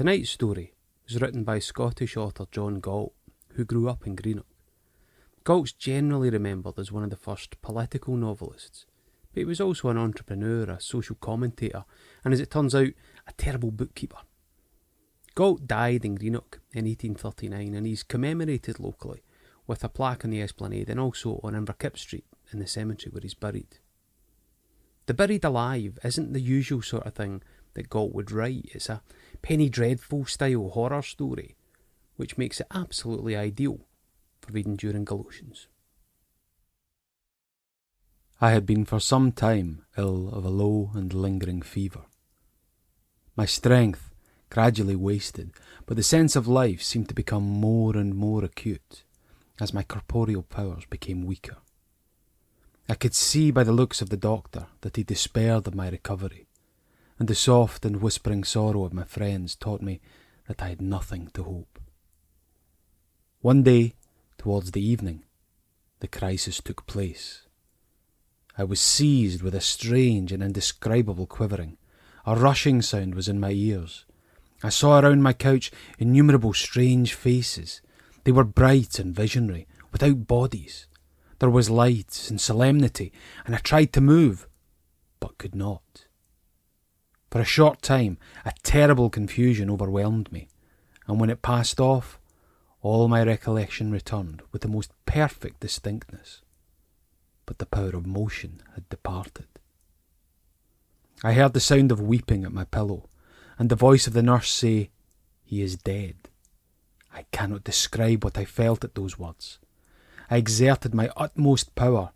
Tonight's story was written by Scottish author John Galt, who grew up in Greenock. Galt's generally remembered as one of the first political novelists, but he was also an entrepreneur, a social commentator, and as it turns out, a terrible bookkeeper. Galt died in Greenock in 1839, and he's commemorated locally with a plaque on the Esplanade and also on Inverclyde Street in the cemetery where he's buried. The Buried Alive isn't the usual sort of thing that Galt would write. It's a Penny Dreadful style horror story, which makes it absolutely ideal for reading during Galoshans. I had been for some time ill of a low and lingering fever. My strength gradually wasted, but the sense of life seemed to become more and more acute as my corporeal powers became weaker. I could see by the looks of the doctor that he despaired of my recovery, and the soft and whispering sorrow of my friends taught me that I had nothing to hope. One day, towards the evening, the crisis took place. I was seized with a strange and indescribable quivering. A rushing sound was in my ears. I saw around my couch innumerable strange faces. They were bright and visionary, without bodies. There was light and solemnity, and I tried to move, but could not. For a short time, a terrible confusion overwhelmed me, and when it passed off, all my recollection returned with the most perfect distinctness. But the power of motion had departed. I heard the sound of weeping at my pillow, and the voice of the nurse say, "He is dead." I cannot describe what I felt at those words. I exerted my utmost power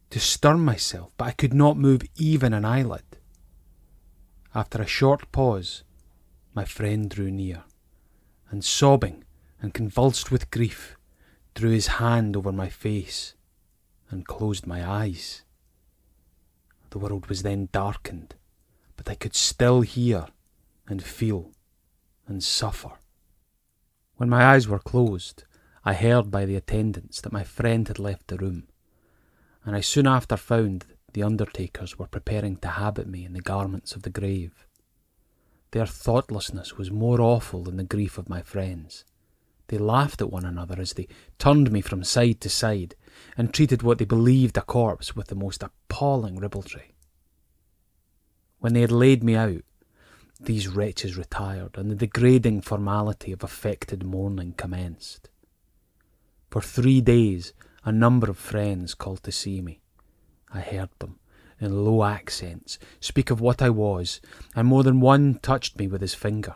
to stir myself, but I could not move even an eyelid. After a short pause, my friend drew near, and sobbing and convulsed with grief, drew his hand over my face and closed my eyes. The world was then darkened, but I could still hear and feel and suffer. When my eyes were closed, I heard by the attendants that my friend had left the room, and I soon after found the undertakers were preparing to habit me in the garments of the grave. Their thoughtlessness was more awful than the grief of my friends. They laughed at one another as they turned me from side to side and treated what they believed a corpse with the most appalling ribaldry. When they had laid me out, these wretches retired, and the degrading formality of affected mourning commenced. For 3 days, a number of friends called to see me. I heard them, in low accents, speak of what I was, and more than one touched me with his finger.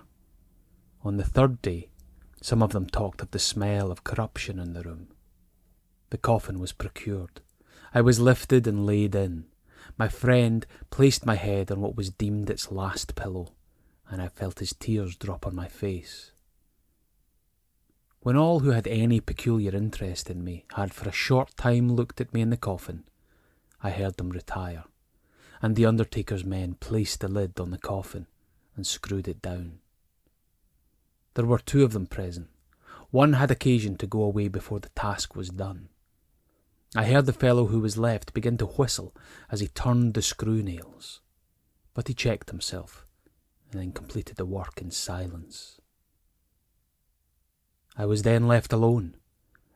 On the 3rd day, some of them talked of the smell of corruption in the room. The coffin was procured. I was lifted and laid in. My friend placed my head on what was deemed its last pillow, and I felt his tears drop on my face. When all who had any peculiar interest in me had for a short time looked at me in the coffin, I heard them retire, and the undertaker's men placed the lid on the coffin and screwed it down. There were 2 of them present. One had occasion to go away before the task was done. I heard the fellow who was left begin to whistle as he turned the screw nails, but he checked himself and then completed the work in silence. I was then left alone.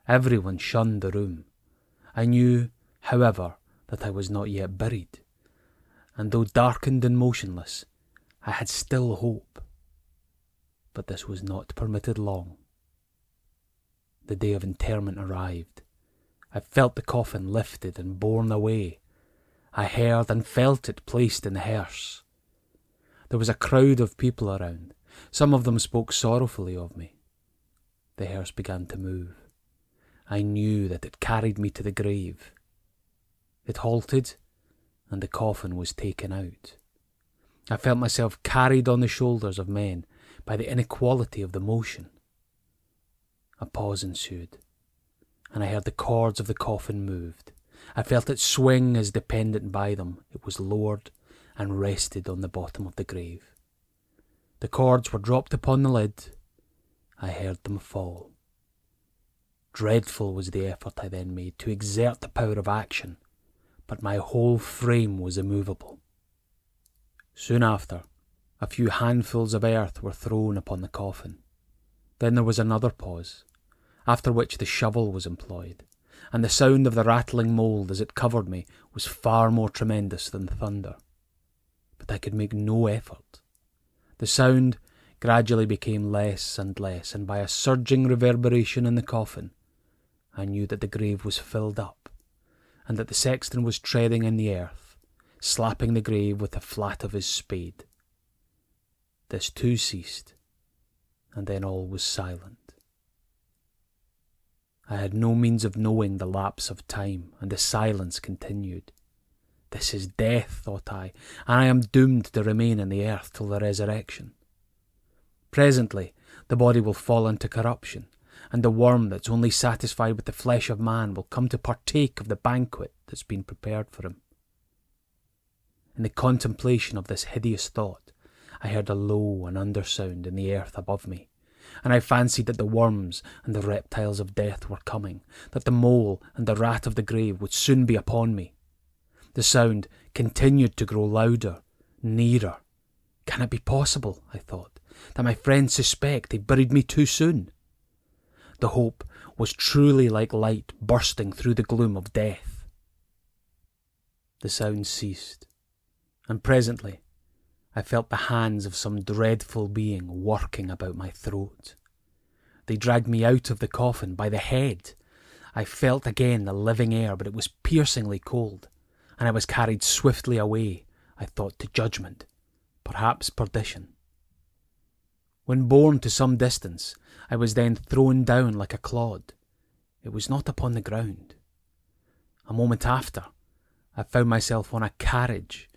Everyone shunned the room. I knew, however, that I was not yet buried, and though darkened and motionless, I had still hope. But this was not permitted long. The day of interment arrived. I felt the coffin lifted and borne away. I heard and felt it placed in the hearse. There was a crowd of people around. Some of them spoke sorrowfully of me. The hearse began to move. I knew that it carried me to the grave. It halted, and the coffin was taken out. I felt myself carried on the shoulders of men by the inequality of the motion. A pause ensued, and I heard the cords of the coffin moved. I felt it swing as, dependent by them, it was lowered and rested on the bottom of the grave. The cords were dropped upon the lid. I heard them fall. Dreadful was the effort I then made to exert the power of action, but my whole frame was immovable. Soon after, A few handfuls of earth were thrown upon the coffin. Then there was another pause, after which the shovel was employed, and the sound of the rattling mould as it covered me was far more tremendous than thunder. But I could make no effort. The sound gradually became less and less, and by a surging reverberation in the coffin, I knew that the grave was filled up, and that the sexton was treading in the earth, slapping the grave with the flat of his spade. This too ceased, and then all was silent. I had no means of knowing the lapse of time, and the silence continued. This is death, thought I, and I am doomed to remain in the earth till the resurrection. Presently the body will fall into corruption, and the worm that's only satisfied with the flesh of man will come to partake of the banquet that's been prepared for him. In the contemplation of this hideous thought, I heard a low and undersound in the earth above me, and I fancied that the worms and the reptiles of death were coming, that the mole and the rat of the grave would soon be upon me. The sound continued to grow louder, nearer. Can it be possible, I thought, that my friends suspect they buried me too soon? The hope was truly like light bursting through the gloom of death. The sound ceased, and presently I felt the hands of some dreadful being working about my throat. They dragged me out of the coffin by the head. I felt again the living air, but it was piercingly cold, and I was carried swiftly away, I thought, to judgment, perhaps perdition. When borne to some distance, I was then thrown down like a clod. It was not upon the ground. A moment after, I found myself on a carriage,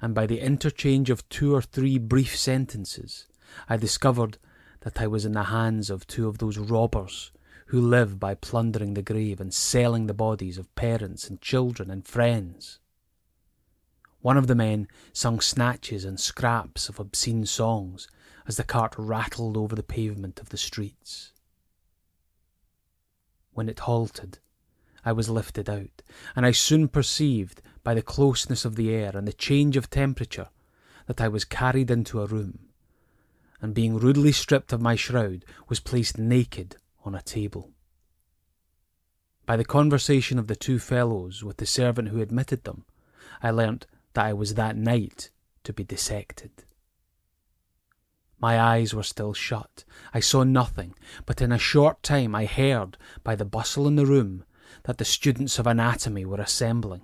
and by the interchange of 2 or 3 brief sentences, I discovered that I was in the hands of 2 of those robbers who live by plundering the grave and selling the bodies of parents and children and friends. One of the men sung snatches and scraps of obscene songs as the cart rattled over the pavement of the streets. When it halted, I was lifted out, and I soon perceived, by the closeness of the air and the change of temperature, that I was carried into a room, and being rudely stripped of my shroud, was placed naked on a table. By the conversation of the 2 fellows with the servant who admitted them, I learnt that I was that night to be dissected. My eyes were still shut. I saw nothing, but in a short time I heard, by the bustle in the room, that the students of anatomy were assembling.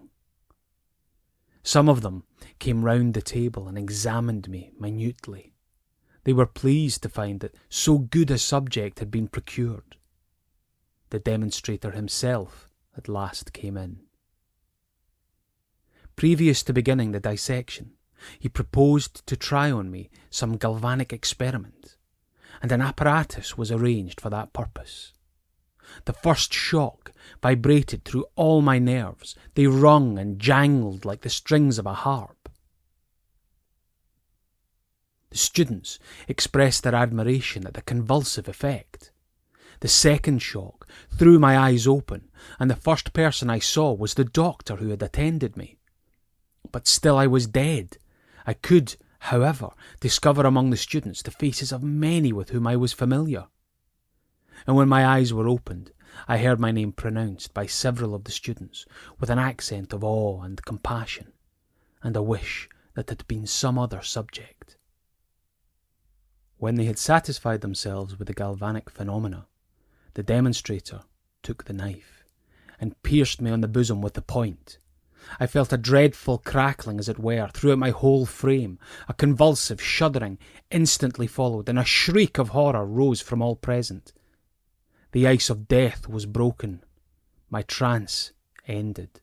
Some of them came round the table and examined me minutely. They were pleased to find that so good a subject had been procured. The demonstrator himself at last came in. Previous to beginning the dissection, he proposed to try on me some galvanic experiment, and an apparatus was arranged for that purpose. The first shock vibrated through all my nerves. They rung and jangled like the strings of a harp. The students expressed their admiration at the convulsive effect. The second shock threw my eyes open, and the first person I saw was the doctor who had attended me. But still I was dead. I could, however, discover among the students the faces of many with whom I was familiar. And when my eyes were opened, I heard my name pronounced by several of the students with an accent of awe and compassion, and a wish that it had been some other subject. When they had satisfied themselves with the galvanic phenomena, the demonstrator took the knife and pierced me on the bosom with the point. I felt a dreadful crackling, as it were, throughout my whole frame. A convulsive shuddering instantly followed, and a shriek of horror rose from all present. The ice of death was broken. My trance ended.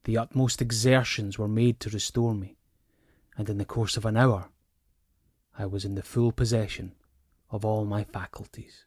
The utmost exertions were made to restore me, and in the course of an hour I was in the full possession of all my faculties.